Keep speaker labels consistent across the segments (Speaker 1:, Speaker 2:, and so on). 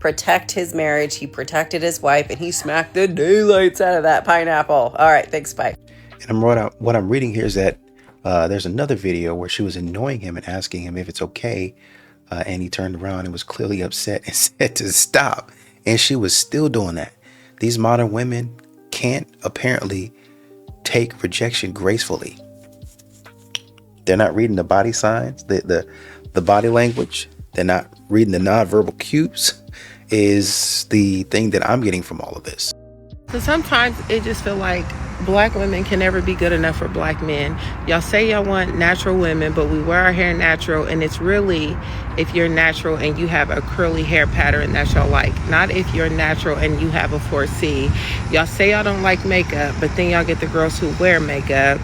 Speaker 1: protect his marriage. He protected his wife, and he smacked the daylights out of that pineapple. All right, thanks, bye.
Speaker 2: And what I'm reading here is that there's another video where she was annoying him and asking him if it's okay. And he turned around and was clearly upset and said to stop. And she was still doing that. These modern women can't apparently take rejection gracefully. They're not reading the body signs, the body language. They're not reading the nonverbal cues is the thing that I'm getting from all of this.
Speaker 3: So sometimes it just feel like black women can never be good enough for black men. Y'all say y'all want natural women, but we wear our hair natural, and it's really if you're natural and you have a curly hair pattern that y'all like, not if you're natural and you have a 4C. Y'all say y'all don't like makeup, but then y'all get the girls who wear makeup.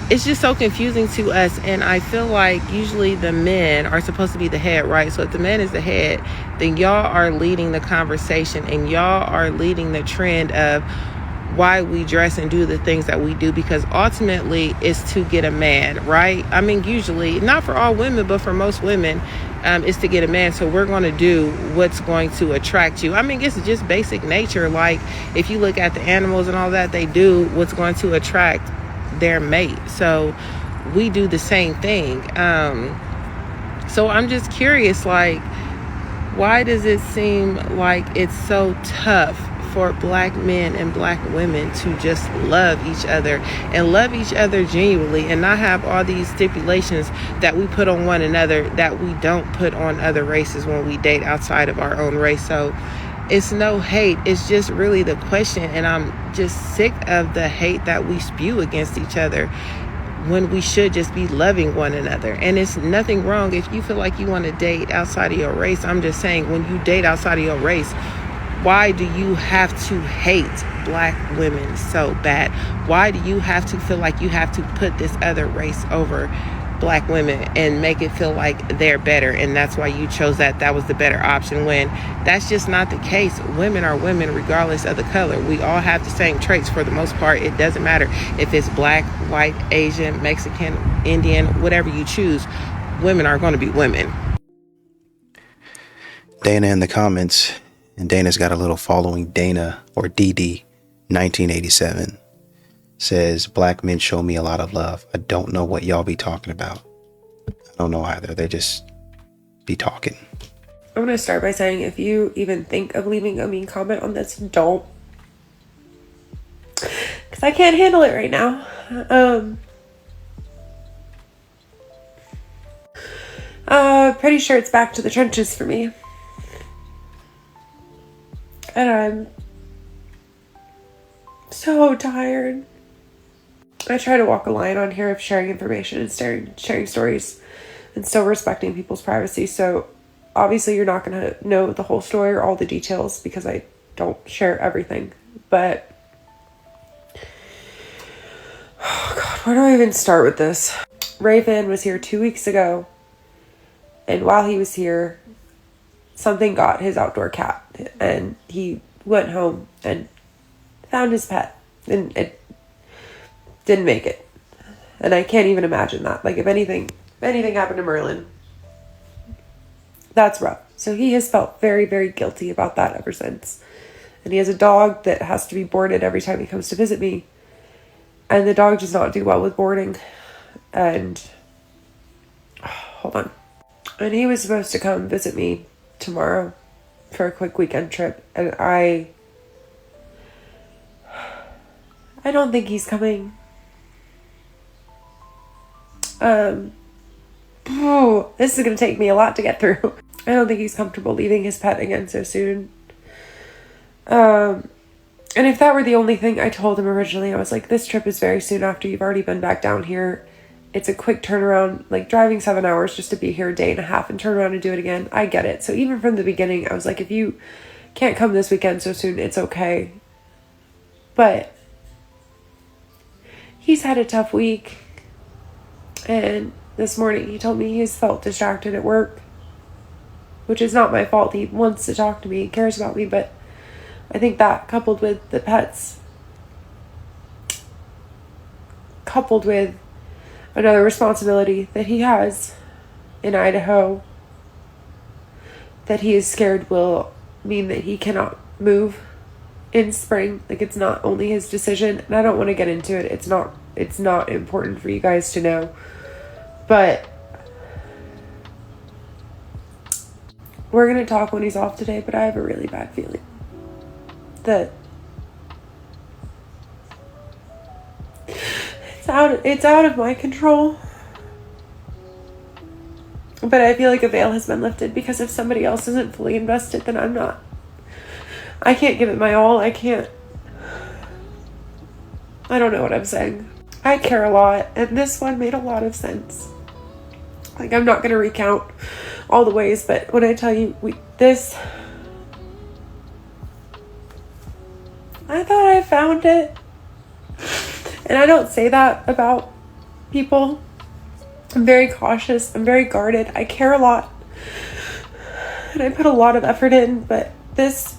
Speaker 3: It's just so confusing to us, and I feel like usually the men are supposed to be the head, right? So if the man is the head, then y'all are leading the conversation, and y'all are leading the trend of why we dress and do the things that we do, because ultimately it's to get a man, right? I mean, usually, not for all women, but for most women, it's to get a man. So we're going to do what's going to attract you. I mean, it's just basic nature. Like if you look at the animals and all that, they do what's going to attract their mate. So we do the same thing. So I'm just curious, like, why does it seem like it's so tough for black men and black women to just love each other and love each other genuinely, and not have all these stipulations that we put on one another that we don't put on other races when we date outside of our own race? So it's no hate, it's just really the question, and I'm just sick of the hate that we spew against each other when we should just be loving one another. And it's nothing wrong if you feel like you want to date outside of your race. I'm just saying, when you date outside of your race, why do you have to hate black women so bad? Why do you have to feel like you have to put this other race over black women and make it feel like they're better, and that's why you chose that was the better option, when that's just not the case? Women are women regardless of the color. We all have the same traits for the most part. It doesn't matter if it's black, white, Asian, Mexican, Indian, whatever you choose. Women are going to be women.
Speaker 2: Dana in the comments, and Dana's got a little following. Dana, or DD 1987, says, black men show me a lot of love. I don't know what y'all be talking about. I don't know either. They just be talking.
Speaker 4: I'm going to start by saying, if you even think of leaving a mean comment on this, don't. Because I can't handle it right now. Pretty sure it's back to the trenches for me. And I'm so tired. I try to walk a line on here of sharing information and sharing stories and still respecting people's privacy. So obviously you're not going to know the whole story or all the details because I don't share everything. But, oh God, where do I even start with this? Rave was here 2 weeks ago. And while he was here, something got his outdoor cat. And he went home and found his pet. And it didn't make it. And I can't even imagine that. Like, if anything happened to Merlin, that's rough. So he has felt very, very guilty about that ever since. And he has a dog that has to be boarded every time he comes to visit me. And the dog does not do well with boarding. And hold on. And he was supposed to come visit me tomorrow for a quick weekend trip. And I don't think he's coming. This is going to take me a lot to get through. I don't think he's comfortable leaving his pet again so soon. And if that were the only thing I told him originally, I was like, this trip is very soon after you've already been back down here. It's a quick turnaround, like driving 7 hours just to be here a day and a half and turn around and do it again. I get it. So even from the beginning, I was like, if you can't come this weekend so soon, it's okay. But he's had a tough week. And this morning he told me he's felt distracted at work, which is not my fault. He wants to talk to me, he cares about me, but I think that coupled with the pets, coupled with another responsibility that he has in Idaho, that he is scared will mean that he cannot move in spring. Like, it's not only his decision, and I don't want to get into it. It's not important for you guys to know, but we're gonna talk when he's off today. But I have a really bad feeling that it's out of my control. But I feel like a veil has been lifted, because if somebody else isn't fully invested, then I'm not. I can't give it my all. I don't know what I'm saying. I care a lot, and this one made a lot of sense. Like, I'm not going to recount all the ways, but when I tell you I thought I found it. And I don't say that about people. I'm very cautious. I'm very guarded. I care a lot. And I put a lot of effort in, but this...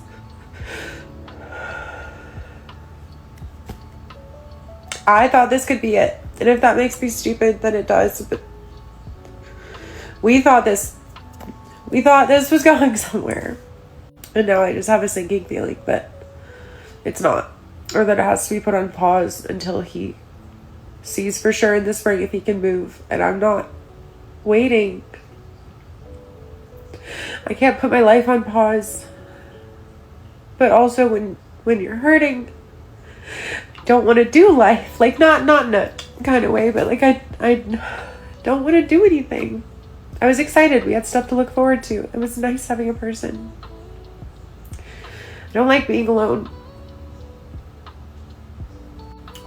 Speaker 4: I thought this could be it. And if that makes me stupid, then it does. But we thought this was going somewhere. And now I just have a sinking feeling that it's not. Or that it has to be put on pause until he sees for sure in the spring if he can move. And I'm not waiting. I can't put my life on pause. But also when you're hurting, don't want to do life. Like, not in a kind of way, but like I don't want to do anything. I was excited. We had stuff to look forward to. It was nice having a person. I don't like being alone.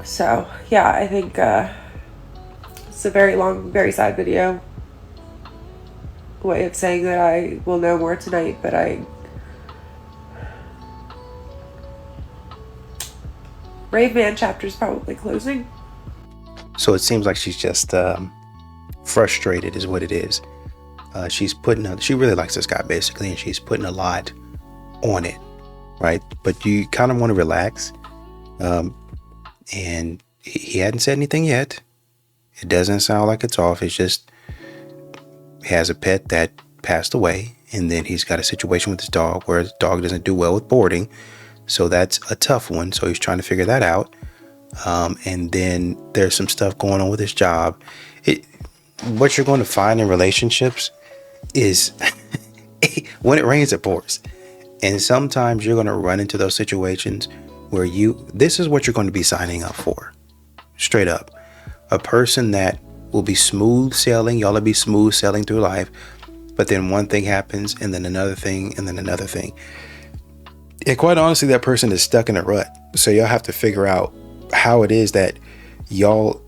Speaker 4: So, yeah, I think it's a very long, very sad video. Way of saying that I will know more tonight, but Rave Man chapter's probably closing.
Speaker 2: So it seems like she's just frustrated is what it is. She really likes this guy basically, and she's putting a lot on it, right? But you kind of want to relax. And he hadn't said anything yet. It doesn't sound like it's off. It's just he has a pet that passed away, and then he's got a situation with his dog where his dog doesn't do well with boarding. So that's a tough one. So he's trying to figure that out. And then there's some stuff going on with his job. What you're going to find in relationships is when it rains, it pours. And sometimes you're going to run into those situations where this is what you're going to be signing up for. Straight up. A person that will be smooth sailing. Y'all will be smooth sailing through life. But then one thing happens, and then another thing, and then another thing. And quite honestly, that person is stuck in a rut. So y'all have to figure out how it is that y'all,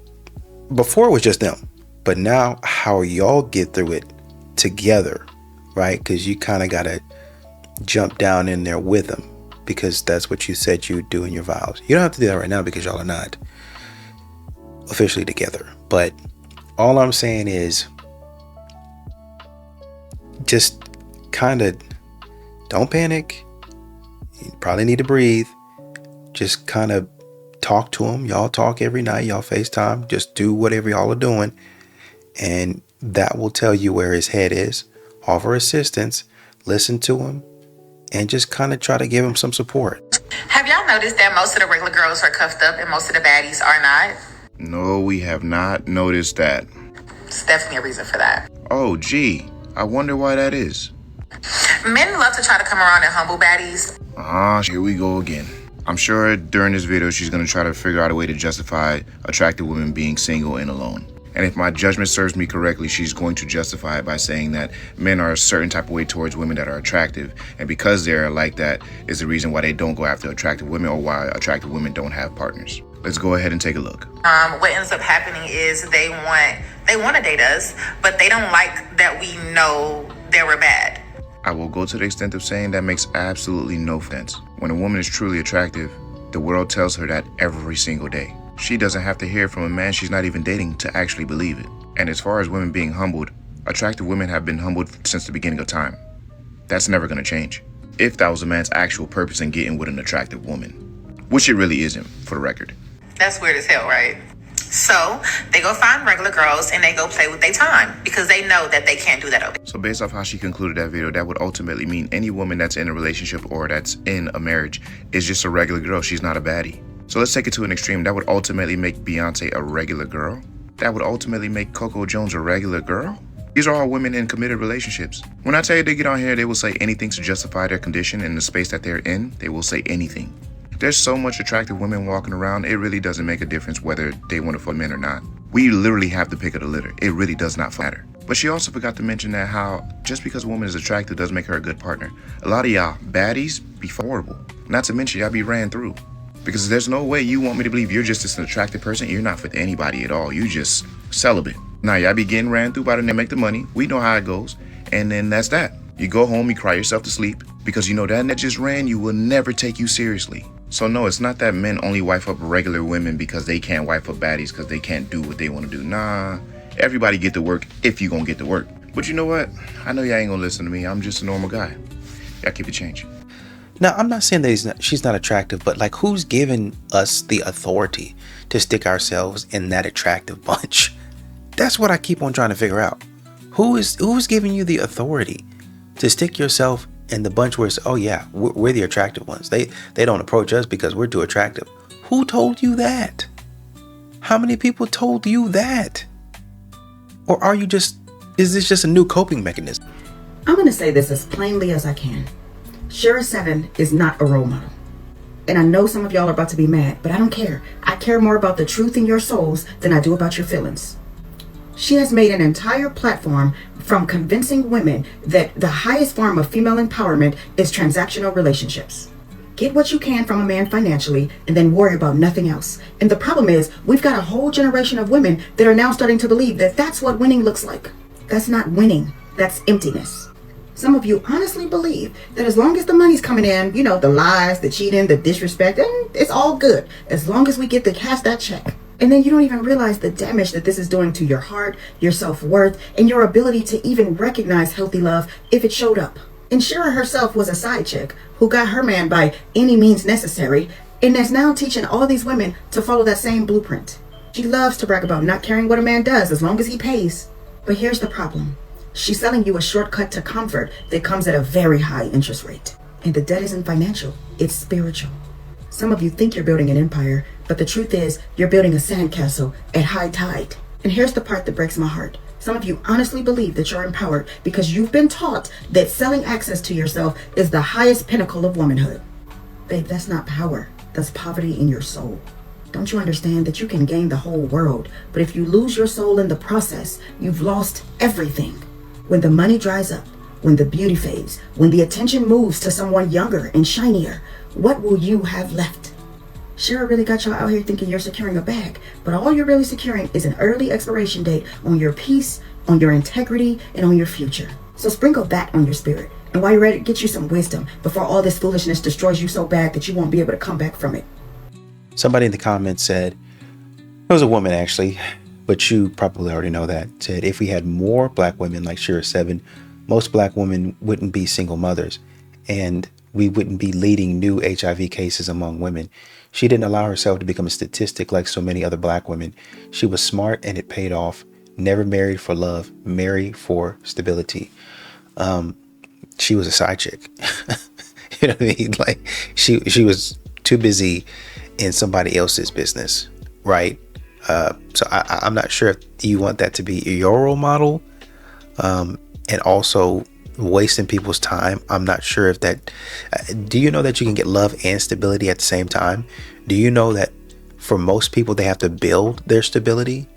Speaker 2: before it was just them, but now how y'all get through it together, right? Because you kind of got to jump down in there with them, because that's what you said you would do in your vows. You don't have to do that right now because y'all are not officially together. But all I'm saying is just kind of don't panic. You probably need to breathe. Just kind of talk to him. Y'all talk every night. Y'all FaceTime. Just do whatever y'all are doing. And that will tell you where his head is. Offer assistance. Listen to him. And just kind of try to give him some support.
Speaker 5: Have y'all noticed that most of the regular girls are cuffed up and most of the baddies are not?
Speaker 6: No, we have not noticed that.
Speaker 5: It's definitely a reason for that.
Speaker 6: Oh, gee. I wonder why that is.
Speaker 5: Men love to try to come around and humble baddies.
Speaker 6: Here we go again. I'm sure during this video, she's going to try to figure out a way to justify attractive women being single and alone. And if my judgment serves me correctly, she's going to justify it by saying that men are a certain type of way towards women that are attractive. And because they're like that is the reason why they don't go after attractive women, or why attractive women don't have partners. Let's go ahead and take a look.
Speaker 5: What ends up happening is they want to date us, but they don't like that we know that we're bad.
Speaker 6: I will go to the extent of saying that makes absolutely no sense. When a woman is truly attractive, the world tells her that every single day. She doesn't have to hear from a man she's not even dating to actually believe it. And as far as women being humbled, attractive women have been humbled since the beginning of time. That's never going to change. If that was a man's actual purpose in getting with an attractive woman, which it really isn't, for the record.
Speaker 5: That's weird as hell, right? So they go find regular girls and they go play with their time because they know that they can't do that over.
Speaker 6: So based off how she concluded that video, that would ultimately mean any woman that's in a relationship or that's in a marriage is just a regular girl. She's not a baddie. So let's take it to an extreme. That would ultimately make Beyonce a regular girl. That would ultimately make Coco Jones a regular girl. These are all women in committed relationships. When I tell you they get on here, they will say anything to justify their condition in the space that they're in. They will say anything. There's so much attractive women walking around, it really doesn't make a difference whether they want to fuck men or not. We literally have the pick of the litter. It really does not matter. But she also forgot to mention that how just because a woman is attractive doesn't make her a good partner. A lot of y'all baddies be horrible. Not to mention y'all be ran through. Because there's no way you want me to believe you're just an attractive person. You're not with anybody at all. You just celibate. Now y'all be getting ran through by the name, make the money. We know how it goes. And then that's that. You go home, you cry yourself to sleep because you know that net just ran you will never take you seriously. So no, it's not that men only wife up regular women because they can't wife up baddies because they can't do what they want to do. Nah, everybody get to work if you gonna get to work. But you know what? I know y'all ain't gonna listen to me. I'm just a normal guy. Y'all keep it changing.
Speaker 2: Now, I'm not saying that she's not attractive, but like, who's given us the authority to stick ourselves in that attractive bunch? That's what I keep on trying to figure out. Who's giving you the authority to stick yourself in the bunch where it's, oh yeah, we're the attractive ones. They don't approach us because we're too attractive. Who told you that? How many people told you that? Or is this just a new coping mechanism?
Speaker 7: I'm going to say this as plainly as I can. Shira 7 is not a role model. And I know some of y'all are about to be mad, but I don't care. I care more about the truth in your souls than I do about your feelings. She has made an entire platform from convincing women that the highest form of female empowerment is transactional relationships. Get what you can from a man financially and then worry about nothing else. And the problem is, we've got a whole generation of women that are now starting to believe that that's what winning looks like. That's not winning. That's emptiness. Some of you honestly believe that as long as the money's coming in, you know, the lies, the cheating, the disrespect, and it's all good as long as we get to cash that check. And then you don't even realize the damage that this is doing to your heart, your self-worth, and your ability to even recognize healthy love if it showed up. And Shira herself was a side chick who got her man by any means necessary and is now teaching all these women to follow that same blueprint. She loves to brag about not caring what a man does as long as he pays. But here's the problem. She's selling you a shortcut to comfort that comes at a very high interest rate. And the debt isn't financial, it's spiritual. Some of you think you're building an empire, but the truth is you're building a sandcastle at high tide. And here's the part that breaks my heart. Some of you honestly believe that you're empowered because you've been taught that selling access to yourself is the highest pinnacle of womanhood. Babe, that's not power. That's poverty in your soul. Don't you understand that you can gain the whole world, but if you lose your soul in the process, you've lost everything. When the money dries up, when the beauty fades, when the attention moves to someone younger and shinier, what will you have left? Shira really got y'all out here thinking you're securing a bag, but all you're really securing is an early expiration date on your peace, on your integrity, and on your future. So sprinkle that on your spirit. And while you're ready, get you some wisdom before all this foolishness destroys you so bad that you won't be able to come back from it.
Speaker 2: Somebody in the comments said, it was a woman actually, but you probably already know that, said if we had more black women like Shira 7, most black women wouldn't be single mothers and we wouldn't be leading new HIV cases among women. She didn't allow herself to become a statistic like so many other black women. She was smart and it paid off. Never married for love, marry for stability. She was a side chick. You know what I mean? Like she was too busy in somebody else's business, right? So I'm not sure if you want that to be your role model, and also wasting people's time. I'm not sure if that, do you know that you can get love and stability at the same time? Do you know that for most people, they have to build their stability?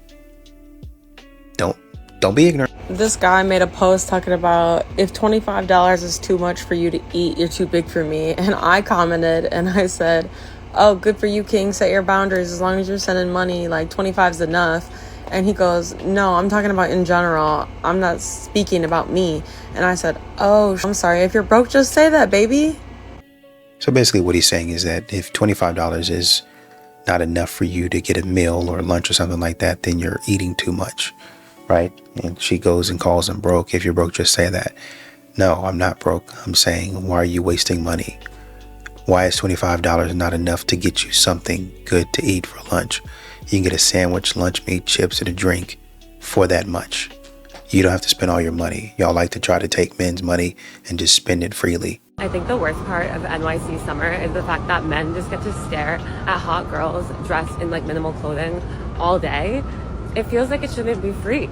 Speaker 2: Don't be ignorant.
Speaker 8: This guy made a post talking about if $25 is too much for you to eat, you're too big for me. And I commented and I said, oh, good for you, King. Set your boundaries. As long as you're sending money, like 25 is enough. And he goes, no, I'm talking about in general. I'm not speaking about me. And I said, oh, I'm sorry. If you're broke, just say that, baby.
Speaker 2: So basically what he's saying is that if $25 is not enough for you to get a meal or lunch or something like that, then you're eating too much, right? And she goes and calls him broke. If you're broke, just say that. No, I'm not broke. I'm saying, why are you wasting money? Why is $25 not enough to get you something good to eat for lunch? You can get a sandwich, lunch meat, chips, and a drink for that much. You don't have to spend all your money. Y'all like to try to take men's money and just spend it freely.
Speaker 9: I think the worst part of NYC summer is the fact that men just get to stare at hot girls dressed in like minimal clothing all day. It feels like it shouldn't be free.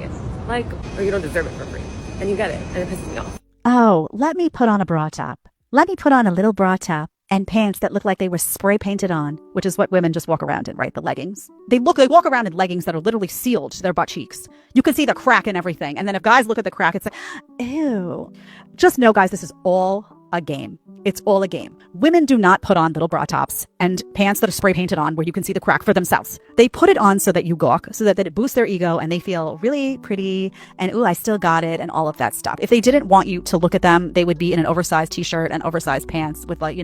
Speaker 9: Like, or you don't deserve it for free. And you get it, and it pisses me off.
Speaker 10: Oh, let me put on a bra top. Let me put on a little bra top and pants that look like they were spray painted on, which is what women just walk around in, right? The leggings. They walk around in leggings that are literally sealed to their butt cheeks. You can see the crack and everything. And then if guys look at the crack, it's like, ew. Just know, guys, this is all a game. It's all a game. Women do not put on little bra tops and pants that are spray painted on where you can see the crack for themselves. They put it on so that you gawk, so that it boosts their ego and they feel really pretty and, ooh, I still got it and all of that stuff. If they didn't want you to look at them, they would be in an oversized t-shirt and oversized pants with like,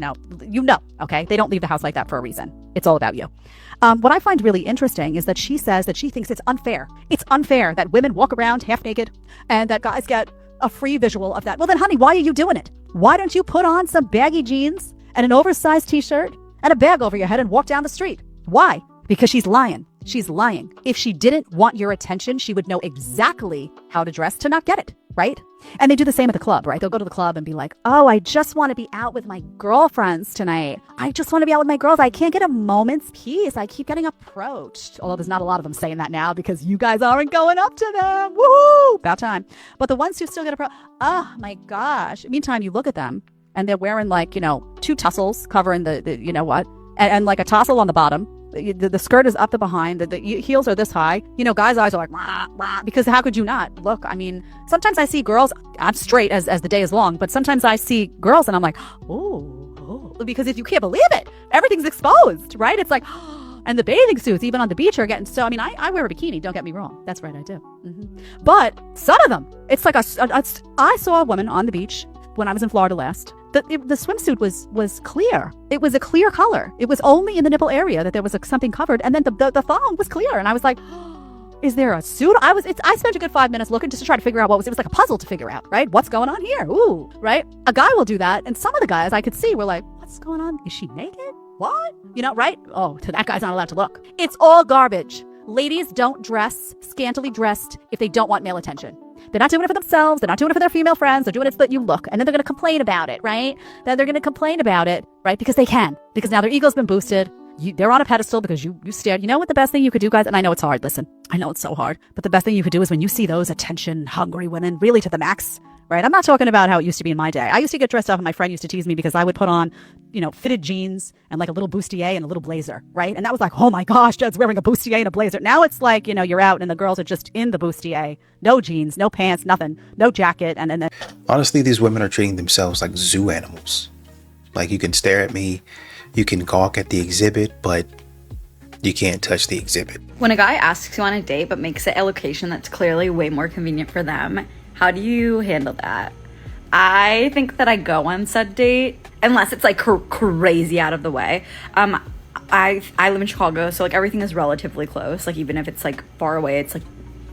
Speaker 10: okay? They don't leave the house like that for a reason. It's all about you. What I find really interesting is that she says that she thinks it's unfair. It's unfair that women walk around half naked and that guys get a free visual of that. Well then, honey, why are you doing it? Why don't you put on some baggy jeans and an oversized t-shirt and a bag over your head and walk down the street? Why? Because she's lying. She's lying. If she didn't want your attention, she would know exactly how to dress to not get it, right? And they do the same at the club, right? They'll go to the club and be like, oh, I just want to be out with my girlfriends tonight. I just want to be out with my girls. I can't get a moment's peace. I keep getting approached. Although there's not a lot of them saying that now because you guys aren't going up to them. Woohoo! About time. But the ones who still get approached, oh my gosh. Meantime, you look at them and they're wearing like, two tussles covering the you know what, and like a tassel on the bottom. The skirt is up to behind. The heels are this high. Guys' eyes are like, wah, wah, because how could you not? Look, I mean, sometimes I see girls, I'm straight as the day is long, but sometimes I see girls and I'm like, oh, because if you can't believe it, everything's exposed, right? It's like, and the bathing suits, even on the beach, are getting so, I mean, I wear a bikini, don't get me wrong. That's right, I do. But some of them, it's like I saw a woman on the beach when I was in Florida last. The swimsuit was clear. It was a clear color. It was only in the nipple area that there was something covered, and then the thong was clear. And I was like, is there a suit? I spent a good 5 minutes looking just to try to figure out what was. It was like a puzzle to figure out, right? What's going on here? Ooh, right? A guy will do that, and some of the guys I could see were like, what's going on? Is she naked? What? Right? Oh, that guy's not allowed to look. It's all garbage. Ladies don't dress scantily dressed if they don't want male attention. They're not doing it for themselves. They're not doing it for their female friends. They're doing it so that you look. And then they're going to complain about it, right? Then they're going to complain about it, right? Because they can. Because now their ego's been boosted. They're on a pedestal because you stared. You know what the best thing you could do, guys? And I know it's hard. Listen, I know it's so hard. But the best thing you could do is when you see those attention-hungry women really to the max, right? I'm not talking about how it used to be in my day. I used to get dressed up and my friend used to tease me because I would put on, fitted jeans and like a little bustier and a little blazer, right? And that was like, oh my gosh, Jed's wearing a bustier and a blazer. Now it's like, you're out and the girls are just in the bustier. No jeans, no pants, nothing, no jacket. And then
Speaker 2: Honestly, these women are treating themselves like zoo animals. Like, you can stare at me, you can gawk at the exhibit, but you can't touch the exhibit.
Speaker 11: When a guy asks you on a date but makes it a location that's clearly way more convenient for them, how do you handle that? I think that I go on said date, unless it's like crazy out of the way. I live in Chicago, so like everything is relatively close. Like even if it's like far away, it's like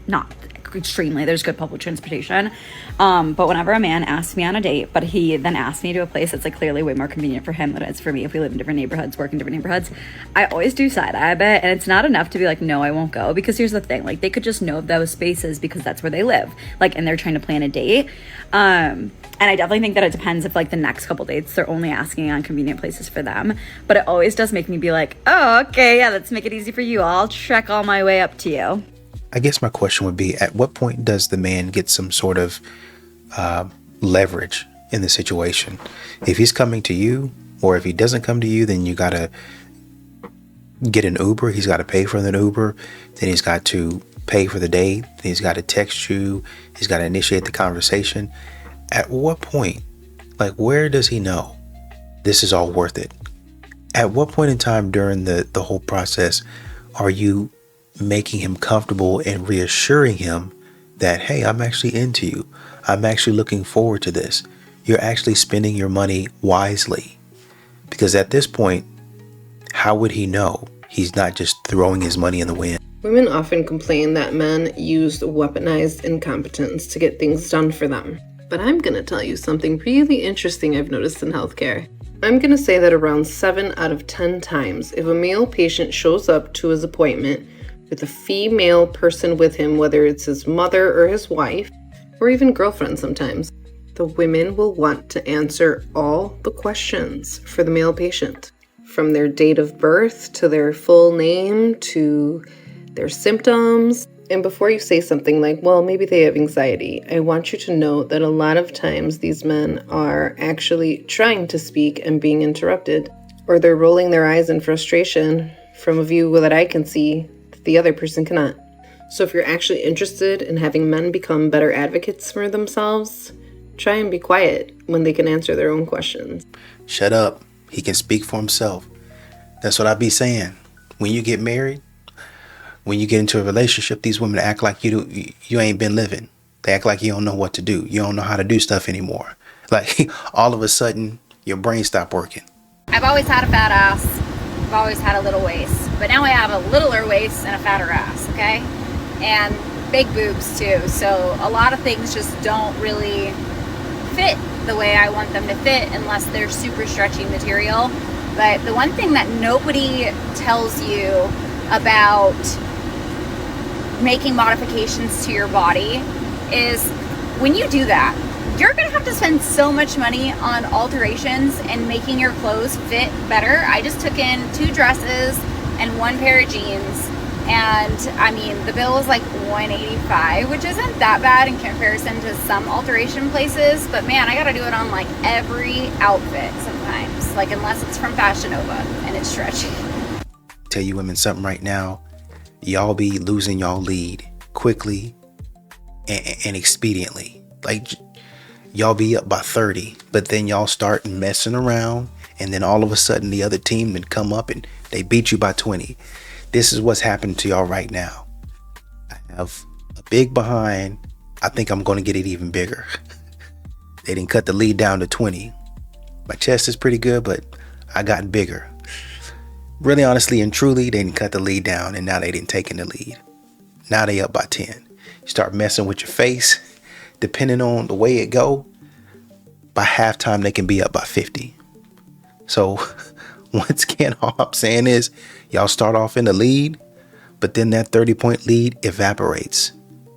Speaker 11: not extremely. There's good public transportation. But whenever a man asks me on a date, but he then asks me to a place that's like clearly way more convenient for him than it is for me, if we live in different neighborhoods, work in different neighborhoods, I always do side eye a bit. And it's not enough to be like, no, I won't go. Because here's the thing, like they could just know those spaces because that's where they live. Like, and they're trying to plan a date. And I definitely think that it depends if like the next couple dates they're only asking on convenient places for them. But it always does make me be like, oh, okay, yeah, let's make it easy for you. I'll trek all my way up to you.
Speaker 2: I guess my question would be, at what point does the man get some sort of leverage in the situation? If he's coming to you, or if he doesn't come to you, then you got to get an Uber. He's got to pay for the Uber. Then he's got to pay for the date. Then he's got to text you. He's got to initiate the conversation. At what point, like, where does he know this is all worth it? At what point in time during the whole process are you making him comfortable and reassuring him that, hey, I'm actually into you. I'm actually looking forward to this. You're actually spending your money wisely. Because at this point, how would he know he's not just throwing his money in the wind?
Speaker 12: Women often complain that men use weaponized incompetence to get things done for them. But I'm gonna tell you something really interesting I've noticed in healthcare. I'm going to say that around 7 out of 10 times, if a male patient shows up to his appointment with a female person with him, whether it's his mother or his wife, or even girlfriend sometimes, the women will want to answer all the questions for the male patient, from their date of birth to their full name to their symptoms. And before you say something like, well, maybe they have anxiety, I want you to know that a lot of times these men are actually trying to speak and being interrupted, or they're rolling their eyes in frustration from a view that I can see that the other person cannot. So if you're actually interested in having men become better advocates for themselves, try and be quiet when they can answer their own questions.
Speaker 2: Shut up. He can speak for himself. That's what I be saying. When you get married, when you get into a relationship, these women act like you ain't been living. They act like you don't know what to do. You don't know how to do stuff anymore. Like all of a sudden, your brain stopped working.
Speaker 11: I've always had a fat ass. I've always had a little waist. But now I have a littler waist and a fatter ass, okay? And big boobs too. So a lot of things just don't really fit the way I want them to fit unless they're super stretchy material. But the one thing that nobody tells you about making modifications to your body is when you do that, you're gonna have to spend so much money on alterations and making your clothes fit better. I just took in 2 dresses and 1 pair of jeans, and I mean the bill was like $185, which isn't that bad in comparison to some alteration places, but man, I gotta do it on like every outfit sometimes, like unless it's from Fashion Nova and it's stretchy.
Speaker 2: Tell you women something right now, y'all be losing y'all lead quickly and expediently. Like y'all be up by 30, but then y'all start messing around, and then all of a sudden the other team would come up and they beat you by 20. This is what's happening to y'all right now. I have a big behind. I think I'm going to get it even bigger. They didn't cut the lead down to 20. My chest is pretty good, but I got bigger. Really, honestly, and truly, they didn't cut the lead down, and now they didn't take in the lead. Now they up by 10. You start messing with your face, depending on the way it go, by halftime, they can be up by 50. So once again, all I'm saying is y'all start off in the lead, but then that 30-point lead evaporates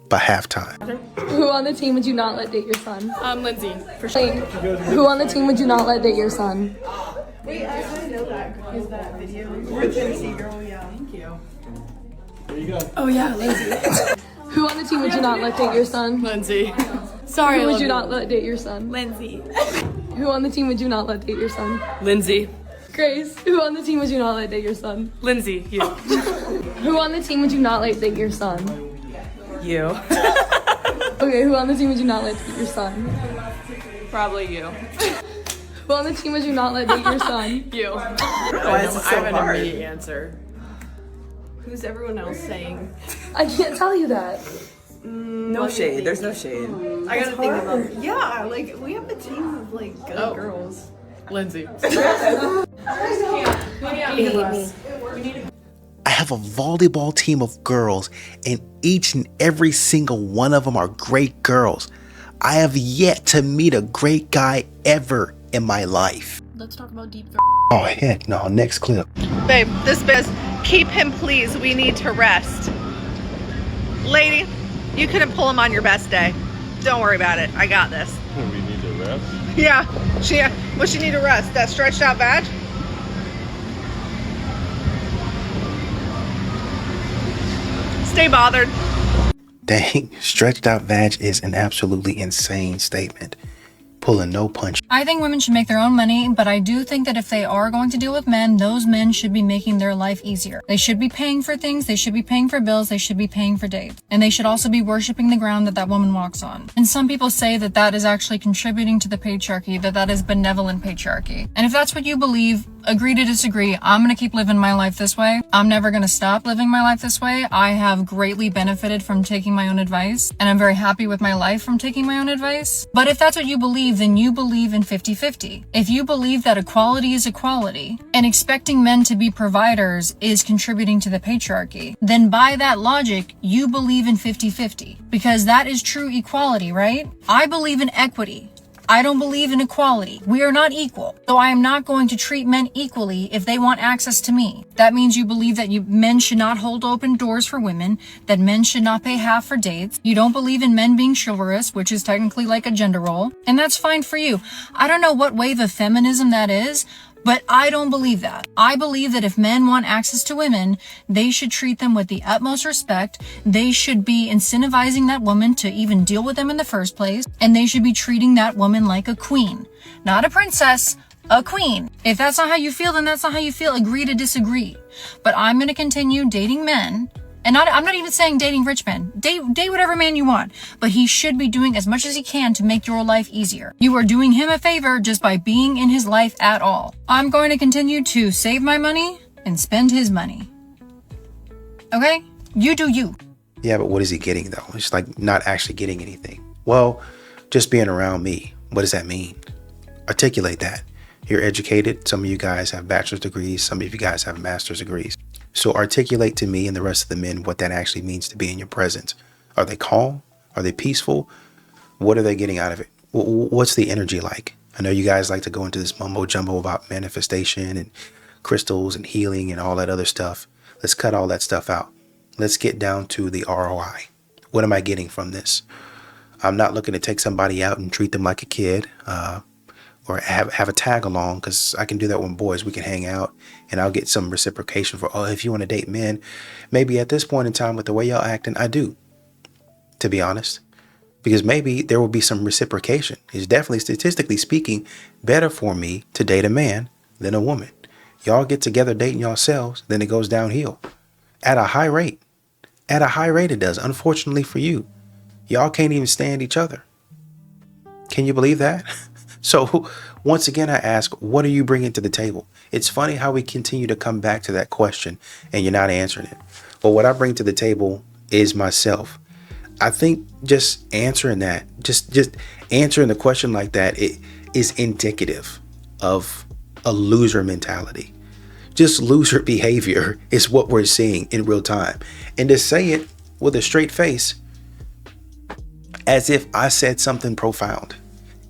Speaker 2: by halftime.
Speaker 13: Who on the team would you not let date your son?
Speaker 14: Lindsay, for sure.
Speaker 13: Who on the team would you not let date your son?
Speaker 14: Wait, I didn't know that. Is that video? We're Tennessee girl, yeah. Thank you.
Speaker 13: There you go. Oh yeah, Lindsay. Who on the team would you not let date your son?
Speaker 14: Lindsay. Sorry,
Speaker 13: Who would you not let date your son?
Speaker 14: Lindsay.
Speaker 13: Who on the team would you not let date your son?
Speaker 14: Lindsay.
Speaker 13: Grace. Who on the team would you not let date your son?
Speaker 14: Lindsay, you.
Speaker 13: Who on the team would you not let date your son?
Speaker 14: You.
Speaker 13: Okay, who on the team would you not let date your son?
Speaker 14: Probably you.
Speaker 13: Who on the team would you not let date your son?
Speaker 14: You. Why is it so hard? I have an immediate answer. Who's everyone else saying?
Speaker 13: I can't tell you that.
Speaker 15: No shade. There's no shade.
Speaker 14: I gotta think about it. Yeah, like we have a team of like good girls.
Speaker 15: Lindsay.
Speaker 2: I have a volleyball team of girls, and each and every single one of them are great girls. I have yet to meet a great guy ever in my life.
Speaker 13: Let's talk about deep throat.
Speaker 2: Oh heck no, next clip.
Speaker 16: Babe, this biz, keep him please, we need to rest. Lady, you couldn't pull him on your best day. Don't worry about it, I got this.
Speaker 17: We need to rest?
Speaker 16: Yeah, what she need to rest? That stretched out vag? Stay bothered.
Speaker 2: Dang, stretched out vag is an absolutely insane statement. Pulling no punch.
Speaker 18: I think women should make their own money, but I do think that if they are going to deal with men, those men should be making their life easier. They should be paying for things, they should be paying for bills, they should be paying for dates. And they should also be worshiping the ground that that woman walks on. And some people say that that is actually contributing to the patriarchy, that that is benevolent patriarchy. And if that's what you believe, agree to disagree. I'm gonna keep living my life this way. I'm never gonna stop living my life this way. I have greatly benefited from taking my own advice, and I'm very happy with my life from taking my own advice. But if that's what you believe, then you believe in 50-50. If you believe that equality is equality, and expecting men to be providers is contributing to the patriarchy, then by that logic, you believe in 50-50. Because that is true equality, right? I believe in equity.
Speaker 19: I don't believe in equality. We are not equal. So I am not going to treat men equally if they want access to me. That means you believe that men should not hold open doors for women, that men should not pay half for dates. You don't believe in men being chivalrous, which is technically like a gender role, and that's fine for you. I don't know what wave of feminism that is, but I don't believe that. I believe that if men want access to women, they should treat them with the utmost respect. They should be incentivizing that woman to even deal with them in the first place. And they should be treating that woman like a queen. Not a princess, a queen. If that's not how you feel, then that's not how you feel. Agree to disagree. But I'm going to continue dating men. And I'm not even saying dating rich men. Date whatever man you want. But he should be doing as much as he can to make your life easier. You are doing him a favor just by being in his life at all. I'm going to continue to save my money and spend his money. Okay? You do you.
Speaker 2: Yeah, but what is he getting though? It's like not actually getting anything. Well, just being around me. What does that mean? Articulate that. You're educated. Some of you guys have bachelor's degrees. Some of you guys have master's degrees. So articulate to me and the rest of the men what that actually means to be in your presence. Are they calm? Are they peaceful? What are they getting out of it? What's the energy like? I know you guys like to go into this mumbo jumbo about manifestation and crystals and healing and all that other stuff. Let's cut all that stuff out. Let's get down to the ROI. What am I getting from this? I'm not looking to take somebody out and treat them like a kid, or have a tag along, because I can do that with boys. We can hang out and I'll get some reciprocation for, oh, if you want to date men, maybe at this point in time with the way y'all acting, I do, to be honest, because maybe there will be some reciprocation. It's definitely, statistically speaking, better for me to date a man than a woman. Y'all get together dating yourselves, then it goes downhill at a high rate. At a high rate it does. Unfortunately for you, y'all can't even stand each other. Can you believe that? So once again, I ask, what are you bringing to the table? It's funny how we continue to come back to that question and you're not answering it. But what I bring to the table is myself. I think just answering that, just answering the question like that, it is indicative of a loser mentality. Just loser behavior is what we're seeing in real time. And to say it with a straight face, as if I said something profound,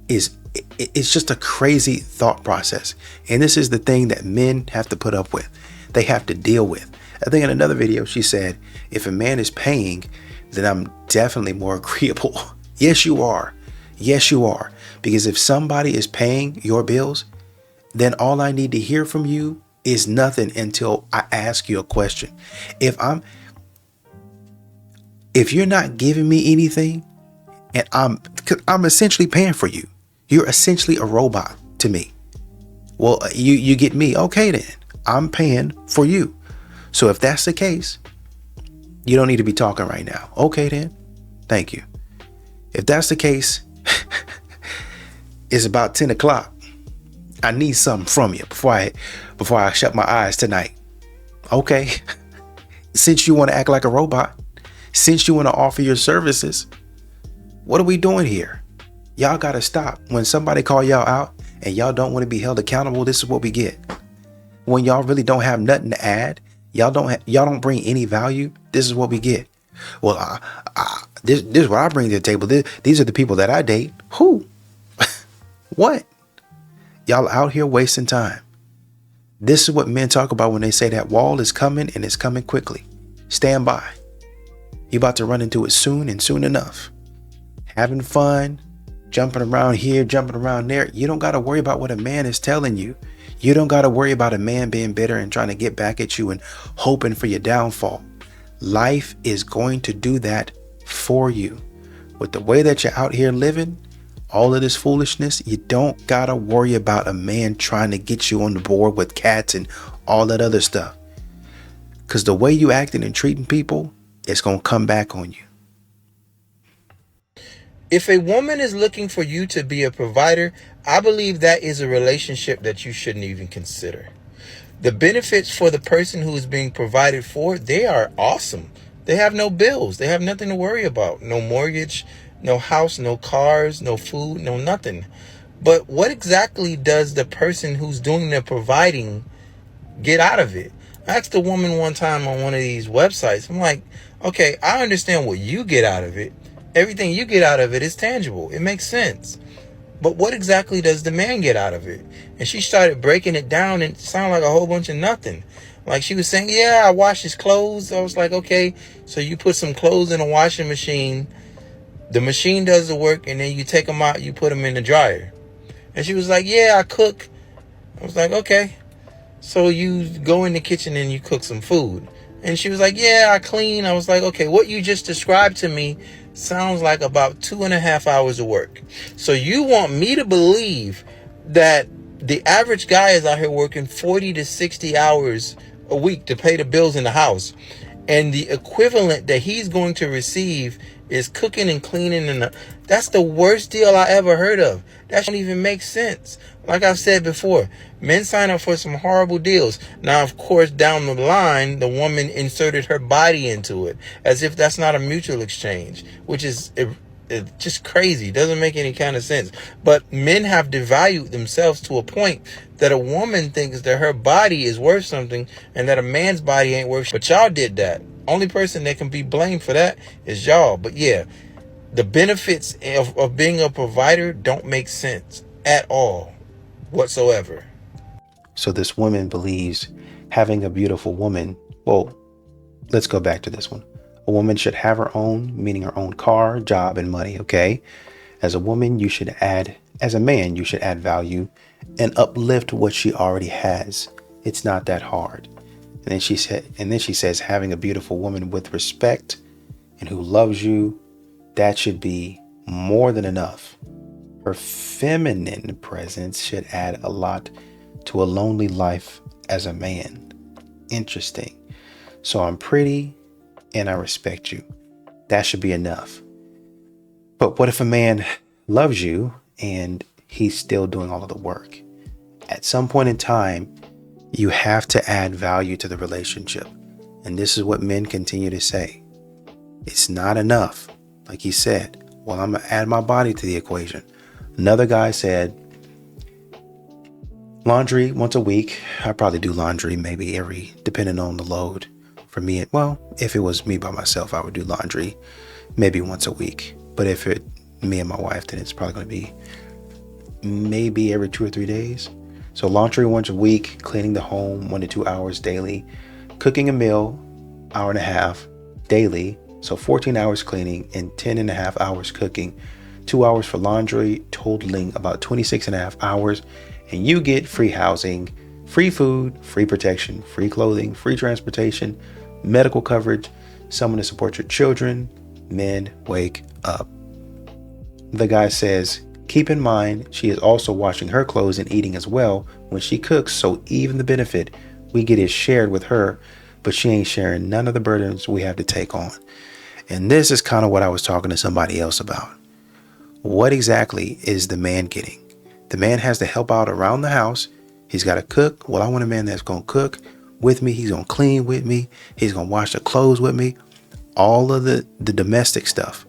Speaker 2: it's just a crazy thought process. And this is the thing that men have to put up with. They have to deal with. I think in another video, she said, if a man is paying, then I'm definitely more agreeable. Yes, you are. Yes, you are. Because if somebody is paying your bills, then all I need to hear from you is nothing until I ask you a question. If you're not giving me anything and I'm essentially paying for you, you're essentially a robot to me. Well, you get me. Okay, then I'm paying for you. So if that's the case, you don't need to be talking right now. Okay, then. Thank you. If that's the case, it's about 10 o'clock. I need something from you before I shut my eyes tonight. Okay. Since you want to act like a robot, since you want to offer your services, what are we doing here? Y'all got to stop. When somebody call y'all out and y'all don't want to be held accountable, this is what we get. When y'all really don't have nothing to add, y'all don't bring any value, this is what we get. Well, this is what I bring to the table. These are the people that I date. Who? What? Y'all out here wasting time. This is what men talk about when they say that wall is coming and it's coming quickly. Stand by. You're about to run into it soon and soon enough. Having fun, jumping around here, jumping around there. You don't got to worry about what a man is telling you. You don't got to worry about a man being bitter and trying to get back at you and hoping for your downfall. Life is going to do that for you. With the way that you're out here living, all of this foolishness, you don't got to worry about a man trying to get you on the board with cats and all that other stuff. Because the way you acting and treating people, it's going to come back on you.
Speaker 17: If a woman is looking for you to be a provider, I believe that is a relationship that you shouldn't even consider. The benefits for the person who is being provided for, they are awesome. They have no bills. They have nothing to worry about. No mortgage, no house, no cars, no food, no nothing. But what exactly does the person who's doing the providing get out of it? I asked a woman one time on one of these websites. I'm like, okay, I understand what you get out of it. Everything you get out of it is tangible. It makes sense. but what exactly does the man get out of it? And she started breaking it down, and it sounded like a whole bunch of nothing. Like she was saying, yeah, I wash his clothes. I was like, okay, so you put some clothes in a washing machine, the machine does the work, and then you take them out, you put them in the dryer. And she was like, yeah, I cook. I was like, okay, so you go in the kitchen and you cook some food. And she was like, yeah, I clean. I was like, okay, what you just described to me sounds like about 2.5 hours of work. So you want me to believe that the average guy is out here working 40 to 60 hours a week to pay the bills in the house, and the equivalent that he's going to receive is cooking and cleaning, and that's the worst deal I ever heard of. That don't even make sense. Like I've said before, men sign up for some horrible deals. Now, of course, down the line, the woman inserted her body into it, as if that's not a mutual exchange, which is just crazy. Doesn't make any kind of sense. But men have devalued themselves to a point that a woman thinks that her body is worth something and that a man's body ain't worth. But y'all did that. Only person that can be blamed for that is y'all. But yeah, the benefits of being a provider don't make sense at all whatsoever.
Speaker 2: So this woman believes having a beautiful woman, well, let's go back to this one. A woman should have her own, meaning her own car, job, and money, okay? As a woman, as a man, you should add value and uplift what she already has. It's not that hard. And then she says, having a beautiful woman with respect and who loves you, that should be more than enough. Her feminine presence should add a lot to a lonely life as a man. Interesting. So I'm pretty and I respect you. That should be enough. But what if a man loves you and he's still doing all of the work? At some point in time, you have to add value to the relationship. And this is what men continue to say. It's not enough. Like he said, well, I'm going to add my body to the equation. Another guy said, laundry once a week. I probably do laundry maybe depending on the load. For me, if it was me by myself, I would do laundry maybe once a week. But if it me and my wife, then it's probably going to be maybe every 2 or 3 days. So laundry once a week, cleaning the home 1 to 2 hours daily, cooking a meal, 1.5 hours daily. So 14 hours cleaning and 10.5 hours cooking, 2 hours for laundry, totaling about 26.5 hours. And you get free housing, free food, free protection, free clothing, free transportation, medical coverage, someone to support your children. Men, wake up. The guy says, keep in mind, she is also washing her clothes and eating as well when she cooks. So even the benefit we get is shared with her, but she ain't sharing none of the burdens we have to take on. And this is kind of what I was talking to somebody else about. What exactly is the man getting? The man has to help out around the house. He's got to cook. Well, I want a man that's going to cook with me. He's going to clean with me. He's going to wash the clothes with me. All of the domestic stuff.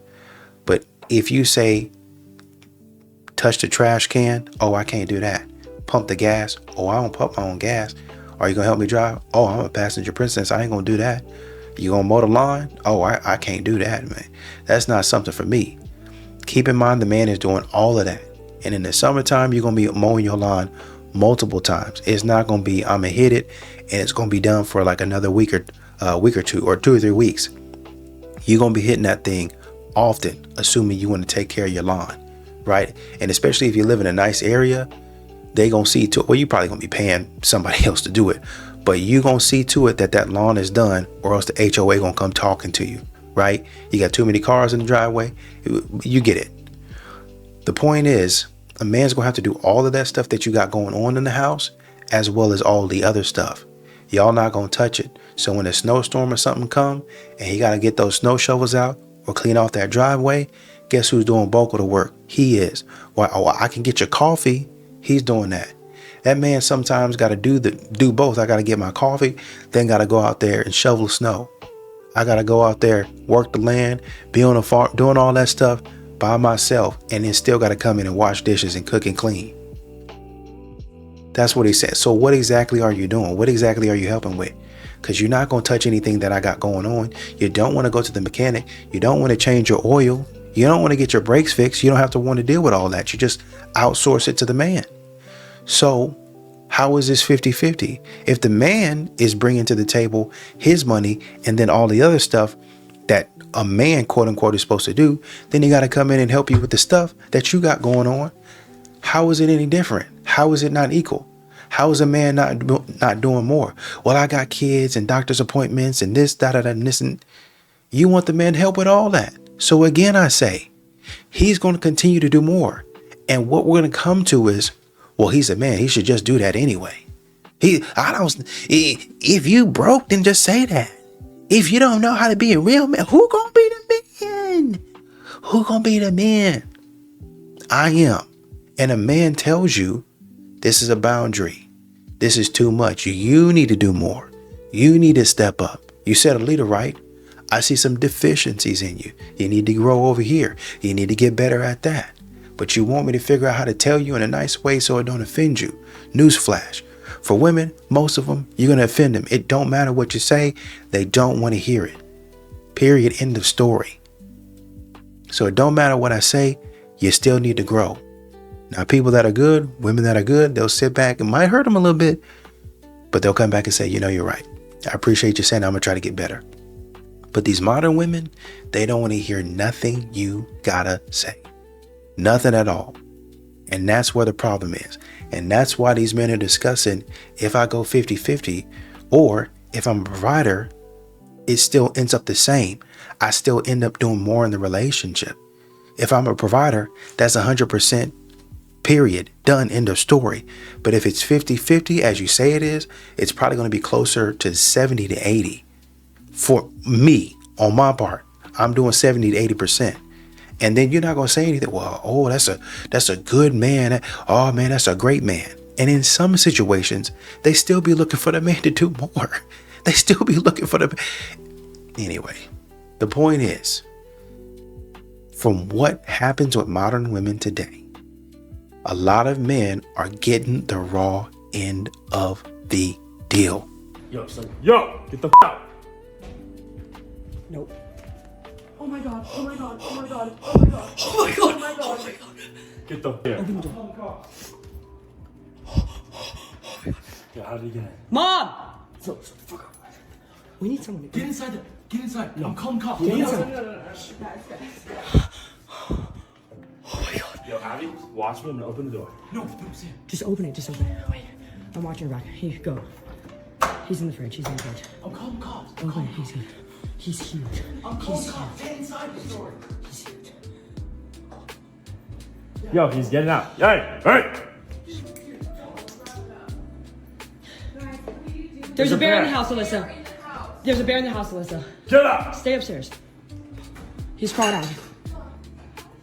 Speaker 2: But if you say, touch the trash can, oh, I can't do that. Pump the gas, oh, I don't pump my own gas. Are you going to help me drive? Oh, I'm a passenger princess. I ain't going to do that. You going to mow the lawn? Oh, I can't do that, man. That's not something for me. Keep in mind, the man is doing all of that. And in the summertime, you're going to be mowing your lawn multiple times. It's not going to be, I'm going to hit it and it's going to be done for like another week or 2 or 3 weeks. You're going to be hitting that thing often, assuming you want to take care of your lawn, right? And especially if you live in a nice area, they going to see to it. Well, you're probably going to be paying somebody else to do it, but you going to see to it that lawn is done, or else the HOA going to come talking to you, right? You got too many cars in the driveway. You get it. The point is, a man's going to have to do all of that stuff that you got going on in the house, as well as all the other stuff. Y'all not going to touch it. So when a snowstorm or something come and he got to get those snow shovels out or clean off that driveway, guess who's doing bulk of the work? He is. Well, oh, I can get your coffee. He's doing that. That man sometimes got to do both. I got to get my coffee, then got to go out there and shovel snow. I got to go out there, work the land, be on the farm, doing all that stuff by myself, and then still got to come in and wash dishes and cook and clean. That's what he said. So what exactly are you doing? What exactly are you helping with? Because you're not going to touch anything that I got going on. You don't want to go to the mechanic. You don't want to change your oil. You don't want to get your brakes fixed. You don't have to want to deal with all that. You just outsource it to the man. So how is this 50-50? If the man is bringing to the table his money and then all the other stuff that a man, quote unquote, is supposed to do, then he got to come in and help you with the stuff that you got going on. How is it any different? How is it not equal? How is a man not doing more? Well, I got kids and doctor's appointments and this, that, and this. And you want the man to help with all that. So again, I say, he's going to continue to do more. And what we're going to come to is, well, he's a man. He should just do that anyway. If you broke, then just say that. If you don't know how to be a real man, who gonna be the man? Who gonna be the man? I am. And a man tells you, this is a boundary. This is too much. You need to do more. You need to step up. You said a leader, right? I see some deficiencies in you. You need to grow over here. You need to get better at that. But you want me to figure out how to tell you in a nice way so it don't offend you. Newsflash. For women, most of them, you're going to offend them. It don't matter what you say. They don't want to hear it. Period. End of story. So it don't matter what I say. You still need to grow. Now, people that are good, women that are good, they'll sit back. It might hurt them a little bit, but they'll come back and say, you know, you're right. I appreciate you saying I'm going to try to get better. But these modern women, they don't want to hear nothing you gotta say. Nothing at all. And that's where the problem is. And that's why these men are discussing if I go 50-50 or if I'm a provider, it still ends up the same. I still end up doing more in the relationship. If I'm a provider, that's 100% period. Done. End of story. But if it's 50-50, as you say it is, it's probably going to be closer to 70-80. For me, on my part, I'm doing 70-80%. And then you're not going to say anything. Well, oh, that's a good man. Oh, man, that's a great man. And in some situations, they still be looking for the man to do more. They still be looking for the... Anyway, the point is, from what happens with modern women today, a lot of men are getting the raw end of the deal.
Speaker 20: Yo, son. Yo, get the out. Nope.
Speaker 13: Oh my god, oh my god, oh my god, oh my god,
Speaker 20: Oh my god,
Speaker 13: oh my god.
Speaker 20: oh my god. Get the here.
Speaker 13: Open the door.
Speaker 20: Yeah, how did he get in?
Speaker 13: Mom!
Speaker 20: So, fuck up.
Speaker 13: We need someone to
Speaker 20: Get inside there. Get inside. No. I'm calling cops.
Speaker 13: Get
Speaker 20: Get
Speaker 13: inside.
Speaker 20: inside. Oh my god. Yo, Abby, watch me. I'm gonna open the door. No, Sam.
Speaker 13: Just open it, just open it. Wait. I'm watching your back. Here, go. He's in the fridge, he's in the fridge.
Speaker 20: I'm calling cops.
Speaker 13: Okay, he's good. He's huge.
Speaker 20: I'm calling cops. Get inside the store.
Speaker 13: He's huge.
Speaker 20: Yo, he's getting out. Hey, hey!
Speaker 13: There's a bear in the house, Alyssa. There's a bear in the house, Alyssa.
Speaker 20: Get up!
Speaker 13: Stay upstairs. He's crawled out.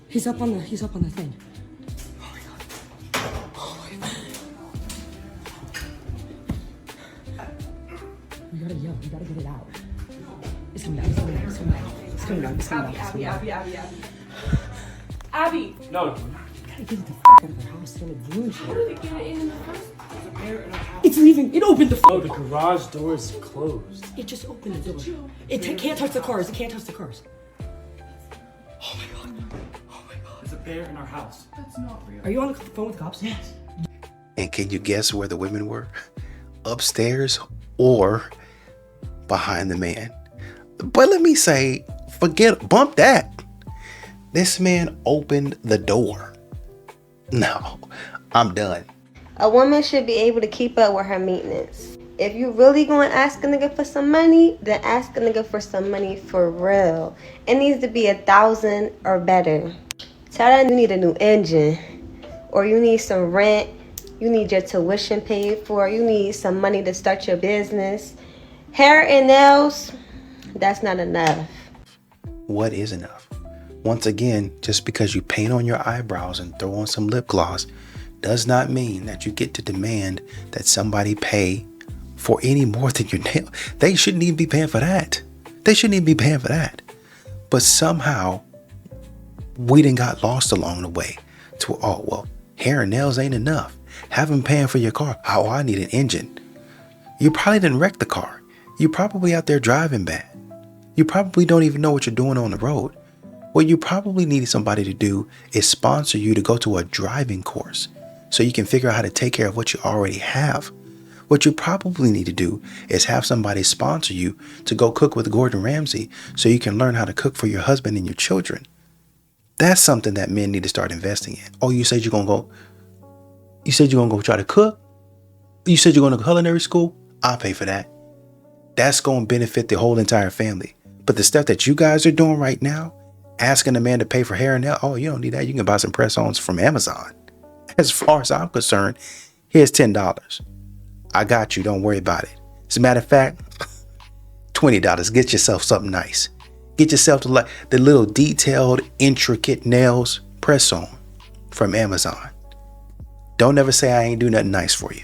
Speaker 13: He's up on the thing. Oh my god. Oh my god. We gotta yell. We gotta get it out. It's coming down. It's coming down. It's coming down. It's coming down. It's coming down. It's coming down.
Speaker 14: Abby.
Speaker 20: No.
Speaker 13: We gotta get it the fuck out of the house. It's gonna ruin shit.
Speaker 14: How did it get in the first? There's a bear in our house.
Speaker 13: It's leaving. It opened the.
Speaker 20: Oh, the garage door is closed.
Speaker 13: It just opened the door. It can't touch the cars. It can't touch the cars.
Speaker 20: Oh my god. Oh my god. There's a bear in our house.
Speaker 14: That's not real.
Speaker 13: Are you on the phone with the cops?
Speaker 20: Yes.
Speaker 2: And can you guess where the women were? Upstairs or behind the man? But let me say, bump that. This man opened the door. No, I'm done.
Speaker 21: A woman should be able to keep up with her maintenance. If you really going to ask a nigga for some money, then ask a nigga for some money for real. It needs to be 1,000 or better. Tell that you need a new engine, or you need some rent, you need your tuition paid for, you need some money to start your business. Hair and nails, that's not enough.
Speaker 2: What is enough? Once again, just because you paint on your eyebrows and throw on some lip gloss does not mean that you get to demand that somebody pay for any more than your nail. They shouldn't even be paying for that. They shouldn't even be paying for that. But somehow we done got lost along the way to, oh, well, hair and nails ain't enough. Have them paying for your car. Oh, I need an engine. You probably didn't wreck the car. You're probably out there driving bad. You probably don't even know what you're doing on the road. What you probably need somebody to do is sponsor you to go to a driving course so you can figure out how to take care of what you already have. What you probably need to do is have somebody sponsor you to go cook with Gordon Ramsay so you can learn how to cook for your husband and your children. That's something that men need to start investing in. Oh, you said you're going to go try to cook? You said you're going to culinary school? I'll pay for that. That's going to benefit the whole entire family. But the stuff that you guys are doing right now, asking a man to pay for hair and nail, oh, you don't need that. You can buy some press-ons from Amazon. As far as I'm concerned, here's $10. I got you. Don't worry about it. As a matter of fact, $20. Get yourself something nice. Get yourself the little detailed, intricate nails press-on from Amazon. Don't ever say I ain't do nothing nice for you.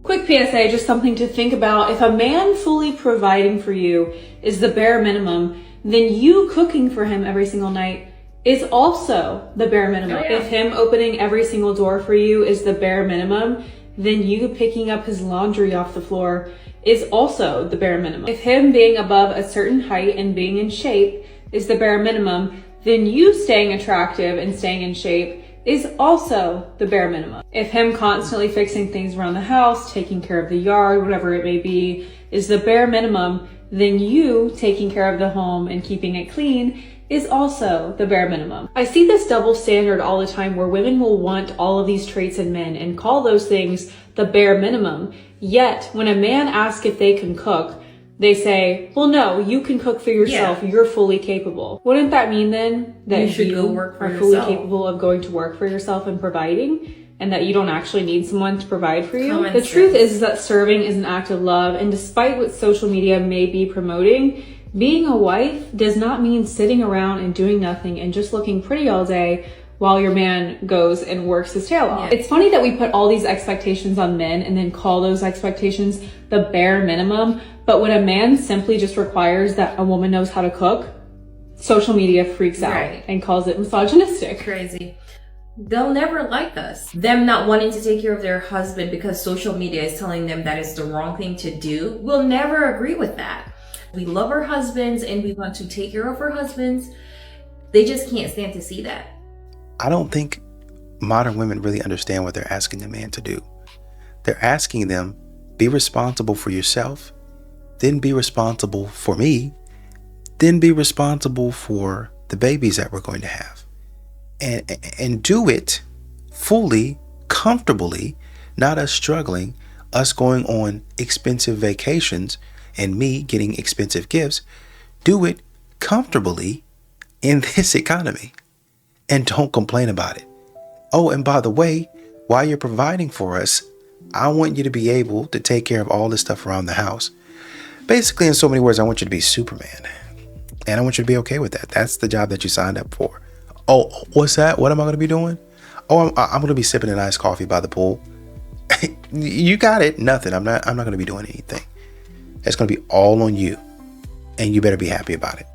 Speaker 1: Quick PSA, just something to think about. If a man fully providing for you is the bare minimum, then you cooking for him every single night is also the bare minimum. Oh, yeah. If him opening every single door for you is the bare minimum, then you picking up his laundry off the floor is also the bare minimum. If him being above a certain height and being in shape is the bare minimum, then you staying attractive and staying in shape is also the bare minimum. If him constantly fixing things around the house, taking care of the yard, whatever it may be, is the bare minimum, then you taking care of the home and keeping it clean is also the bare minimum. I see this double standard all the time where women will want all of these traits in men and call those things the bare minimum. Yet when a man asks if they can cook, they say, well, no, you can cook for yourself. Yeah. You're fully capable. Wouldn't that mean then that you are fully capable of going to work for yourself and providing, and that you don't actually need someone to provide for you? The truth is that serving is an act of love, and despite what social media may be promoting, being a wife does not mean sitting around and doing nothing and just looking pretty all day while your man goes and works his tail off. Yeah. It's funny that we put all these expectations on men and then call those expectations the bare minimum. But when a man simply just requires that a woman knows how to cook, social media freaks out and calls it misogynistic.
Speaker 22: Crazy. They'll never like us. Them not wanting to take care of their husband because social media is telling them that is the wrong thing to do, we'll never agree with that. We love our husbands and we want to take care of our husbands. They just can't stand to see that.
Speaker 2: I don't think modern women really understand what they're asking a man to do. They're asking them, be responsible for yourself, then be responsible for me, then be responsible for the babies that we're going to have. And do it fully, comfortably, not us struggling, us going on expensive vacations and me getting expensive gifts. Do it comfortably in this economy. And don't complain about it. Oh, and by the way, while you're providing for us, I want you to be able to take care of all this stuff around the house. Basically, in so many words, I want you to be Superman. And I want you to be okay with that. That's the job that you signed up for. Oh, what's that? What am I going to be doing? Oh, I'm going to be sipping a nice coffee by the pool. You got it. Nothing. I'm not going to be doing anything. It's going to be all on you. And you better be happy about it.